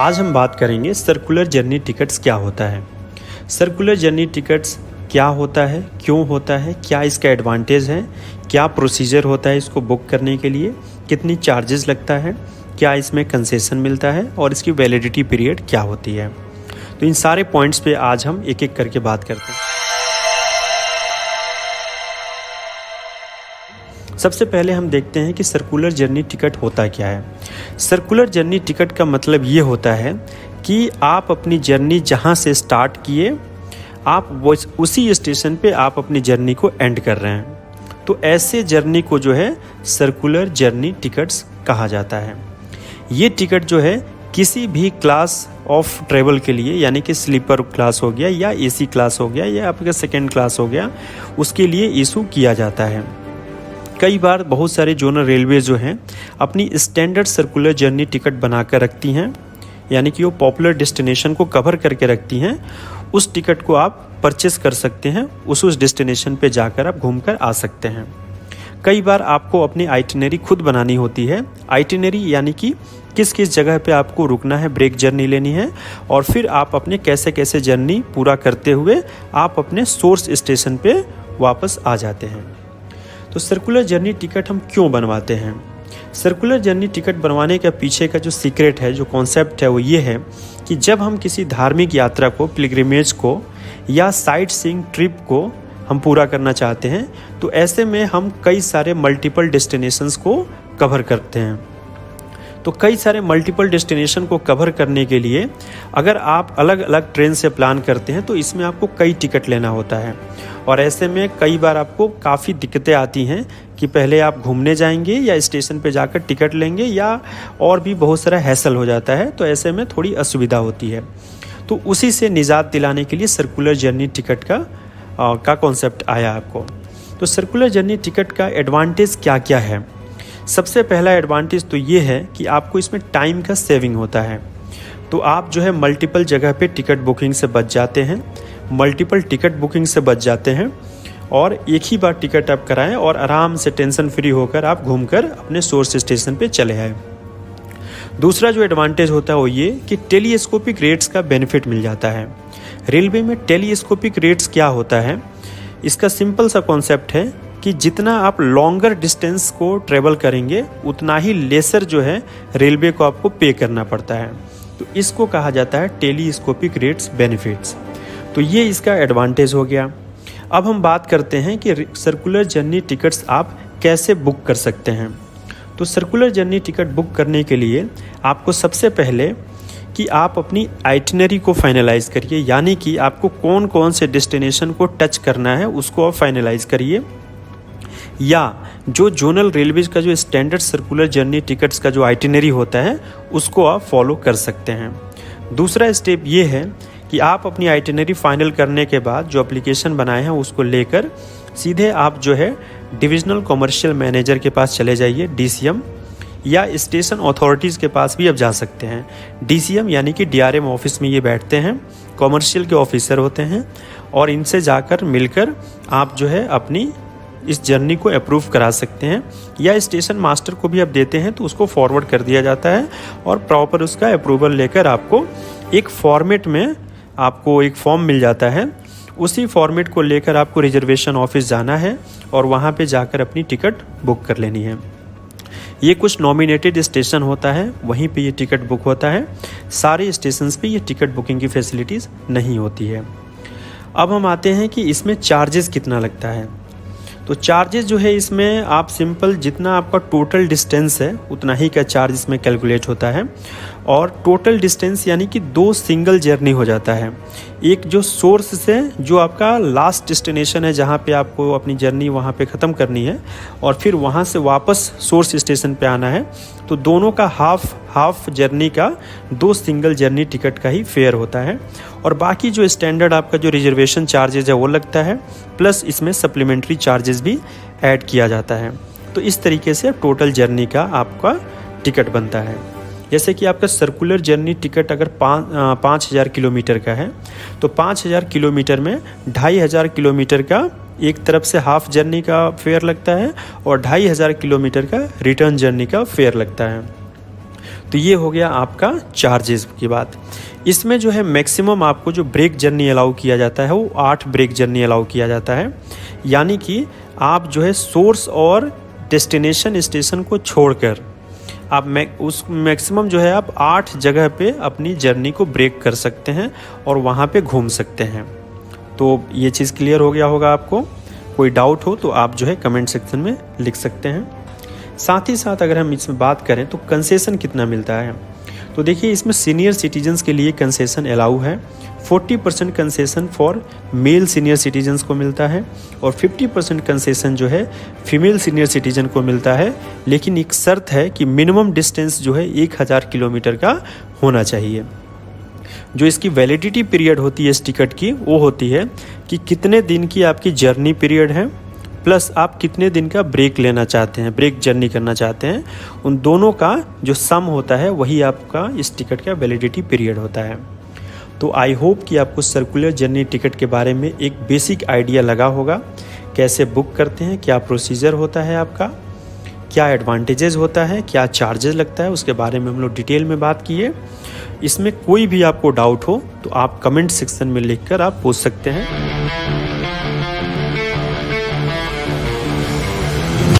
आज हम बात करेंगे सर्कुलर जर्नी टिकट्स क्या होता है। सर्कुलर जर्नी टिकट्स क्या होता है, क्यों होता है, क्या इसका एडवांटेज है, क्या प्रोसीजर होता है इसको बुक करने के लिए, कितनी चार्जेस लगता है, क्या इसमें कंसेशन मिलता है और इसकी वैलिडिटी पीरियड क्या होती है। तो इन सारे पॉइंट्स पे आज हम एक एक करके बात करते हैं। सबसे पहले हम देखते हैं कि सर्कुलर जर्नी टिकट होता क्या है। सर्कुलर जर्नी टिकट का मतलब ये होता है कि आप अपनी जर्नी जहाँ से स्टार्ट किए, आप वो उसी स्टेशन पे आप अपनी जर्नी को एंड कर रहे हैं। तो ऐसे जर्नी को जो है सर्कुलर जर्नी टिकट्स कहा जाता है। ये टिकट जो है किसी भी क्लास ऑफ ट्रेवल के लिए, यानी कि स्लीपर क्लास हो गया या एसी क्लास हो गया या आपका सेकेंड क्लास हो गया, उसके लिए इशू किया जाता है। कई बार बहुत सारे जोनल रेलवे जो हैं अपनी स्टैंडर्ड सर्कुलर जर्नी टिकट बनाकर रखती हैं, यानी कि वो पॉपुलर डेस्टिनेशन को कवर करके रखती हैं। उस टिकट को आप परचेस कर सकते हैं, उस डेस्टिनेशन पे जाकर आप घूमकर आ सकते हैं। कई बार आपको अपनी आइटिनरी खुद बनानी होती है। आइटिनरी यानी कि किस किस जगह पे आपको रुकना है, ब्रेक जर्नी लेनी है, और फिर आप अपने कैसे कैसे जर्नी पूरा करते हुए आप अपने सोर्स स्टेशन पे वापस आ जाते हैं। तो सर्कुलर जर्नी टिकट हम क्यों बनवाते हैं? सर्कुलर जर्नी टिकट बनवाने के पीछे का जो सीक्रेट है, जो कॉन्सेप्ट है, वो ये है कि जब हम किसी धार्मिक यात्रा को, पिलग्रिमेज को या साइट सीइंग ट्रिप को हम पूरा करना चाहते हैं, तो ऐसे में हम कई सारे मल्टीपल डेस्टिनेशंस को कवर करते हैं। तो कई सारे मल्टीपल डेस्टिनेशन को कवर करने के लिए अगर आप अलग अलग ट्रेन से प्लान करते हैं तो इसमें आपको कई टिकट लेना होता है, और ऐसे में कई बार आपको काफ़ी दिक्कतें आती हैं कि पहले आप घूमने जाएंगे या स्टेशन पे जाकर टिकट लेंगे, या और भी बहुत सारा हैसल हो जाता है। तो ऐसे में थोड़ी असुविधा होती है। तो उसी से निजात दिलाने के लिए सर्कुलर जर्नी टिकट का कॉन्सेप्ट आया आपको। तो सर्कुलर जर्नी टिकट का एडवांटेज क्या क्या है? सबसे पहला एडवांटेज तो ये है कि आपको इसमें टाइम का सेविंग होता है। तो आप जो है मल्टीपल जगह पे टिकट बुकिंग से बच जाते हैं, मल्टीपल टिकट बुकिंग से बच जाते हैं, और एक ही बार टिकट आप कराएं और आराम से टेंशन फ्री होकर आप घूमकर अपने सोर्स स्टेशन पे चले आए। दूसरा जो एडवांटेज होता है वो ये कि टेलीस्कोपिक रेट्स का बेनिफिट मिल जाता है। रेलवे में टेलीस्कोपिक रेट्स क्या होता है? इसका सिंपल सा कॉन्सेप्ट है कि जितना आप लॉन्गर डिस्टेंस को ट्रेवल करेंगे उतना ही लेसर जो है रेलवे को आपको पे करना पड़ता है। तो इसको कहा जाता है टेलीस्कोपिक रेट्स बेनिफिट्स। तो ये इसका एडवांटेज हो गया। अब हम बात करते हैं कि सर्कुलर जर्नी टिकट्स आप कैसे बुक कर सकते हैं। तो सर्कुलर जर्नी टिकट बुक करने के लिए आपको सबसे पहले कि आप अपनी आइटिनरी को फाइनलाइज करिए, यानी कि आपको कौन कौन से डेस्टिनेशन को टच करना है उसको आप फाइनलाइज करिए, या जो जोनल रेलवेज का जो स्टैंडर्ड सर्कुलर जर्नी टिकट्स का जो आइटिनरी होता है उसको आप फॉलो कर सकते हैं। दूसरा स्टेप ये है कि आप अपनी आइटिनरी फाइनल करने के बाद जो एप्लीकेशन बनाए हैं उसको लेकर सीधे आप जो है डिविजनल कमर्शियल मैनेजर के पास चले जाइए, DCM, या स्टेशन अथॉरिटीज़ के पास भी आप जा सकते हैं। DCM यानी कि DRM ऑफिस में ये बैठते हैं, कमर्शियल के ऑफिसर होते हैं, और इनसे जाकर मिलकर आप जो है अपनी इस जर्नी को अप्रूव करा सकते हैं, या स्टेशन मास्टर को भी आप देते हैं तो उसको फॉरवर्ड कर दिया जाता है, और प्रॉपर उसका अप्रूवल लेकर आपको एक फॉर्मेट में आपको एक फॉर्म मिल जाता है। उसी फॉर्मेट को लेकर आपको रिजर्वेशन ऑफिस जाना है और वहाँ पे जाकर अपनी टिकट बुक कर लेनी है। ये कुछ नॉमिनेटेड स्टेशन होता है, वहीं पे ये टिकट बुक होता है। सारे स्टेशंस पे ये टिकट बुकिंग की फैसिलिटीज़ नहीं होती है। अब हम आते हैं कि इसमें चार्जेस कितना लगता है। तो चार्जेस जो है इसमें आप सिंपल जितना आपका टोटल डिस्टेंस है उतना ही का चार्ज इसमें कैलकुलेट होता है, और टोटल डिस्टेंस यानी कि 2 सिंगल जर्नी हो जाता है। एक जो सोर्स से जो आपका लास्ट डेस्टिनेशन है जहाँ पे आपको अपनी जर्नी वहाँ पे ख़त्म करनी है, और फिर वहाँ से वापस सोर्स स्टेशन पे आना है, तो दोनों का हाफ जर्नी का 2 सिंगल जर्नी टिकट का ही फेयर होता है। और बाकी जो स्टैंडर्ड आपका जो रिजर्वेशन चार्जेज है वो लगता है, प्लस इसमें सप्लीमेंट्री चार्जेस भी ऐड किया जाता है। तो इस तरीके से टोटल जर्नी का आपका टिकट बनता है। जैसे कि आपका सर्कुलर जर्नी टिकट अगर 5,000 किलोमीटर का है, तो 5,000 किलोमीटर में 2,500 किलोमीटर का एक तरफ से हाफ जर्नी का फेयर लगता है, और 2,500 किलोमीटर का रिटर्न जर्नी का फेयर लगता है। तो ये हो गया आपका चार्जेस की बात। इसमें जो है मैक्सिमम आपको जो ब्रेक जर्नी अलाउ किया जाता है वो 8 ब्रेक जर्नी अलाउ किया जाता है, यानी कि आप जो है सोर्स और डेस्टिनेशन स्टेशन को छोड़कर आप उस मैक्सिमम जो है आप 8 जगह पे अपनी जर्नी को ब्रेक कर सकते हैं और वहाँ पे घूम सकते हैं। तो ये चीज़ क्लियर हो गया होगा आपको। कोई डाउट हो तो आप जो है कमेंट सेक्शन में लिख सकते हैं। साथ ही साथ अगर हम इसमें बात करें तो कंसेशन कितना मिलता है, तो देखिए इसमें सीनियर सिटीजन्स के लिए कंसेशन अलाउ है। 40% concession for male senior citizens को मिलता है और 50% कंसेशन जो है फीमेल सीनियर सिटीजन को मिलता है, लेकिन एक शर्त है कि मिनिमम डिस्टेंस जो है 1000 किलोमीटर का होना चाहिए। जो इसकी वैलिडिटी पीरियड होती है इस टिकट की, वो होती है कि कितने दिन की आपकी जर्नी पीरियड है प्लस आप कितने दिन का ब्रेक लेना चाहते हैं, ब्रेक जर्नी करना चाहते हैं, उन दोनों का जो सम होता है वही आपका इस टिकट का वैलिडिटी पीरियड होता है। तो आई होप कि आपको सर्कुलर जर्नी टिकट के बारे में एक बेसिक आइडिया लगा होगा, कैसे बुक करते हैं, क्या प्रोसीजर होता है आपका, क्या एडवांटेजेस होता है, क्या चार्जेस लगता है, उसके बारे में हम लोग डिटेल में बात किए। इसमें कोई भी आपको डाउट हो तो आप कमेंट सेक्शन में लिखकर आप पूछ सकते हैं।